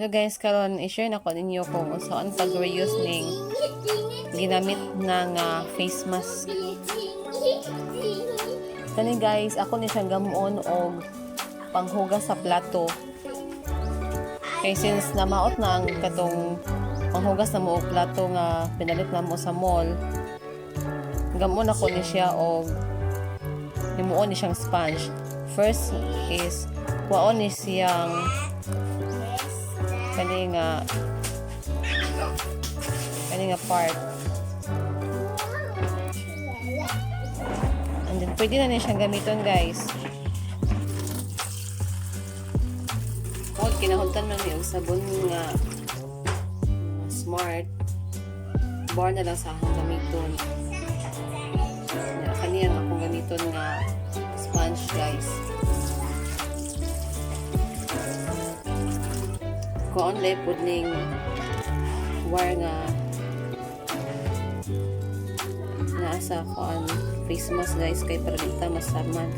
So guys, karon i-share na ko ninyo kung saan pag-reuse ning ginamit ng face mask. Kani guys, ako ni siyang gamuon og panghugas sa plato. Kay since namaot na ang katong panghugas na mo og plato nga pinalit na mo sa mall, gamuon ako ni siya og himuon ni siyang sponge. First is kuhaon ni siyang kani nga part. And then pwede na niya siyang gamiton guys. Kinahuntan man niya og sabon nga Smart. Bar na lang sa akong gamiton. Kaniya akong gamiton nga sponge guys. Kuon lay pud ning wire nga nasa kuan face mask guys kay para dita masaman.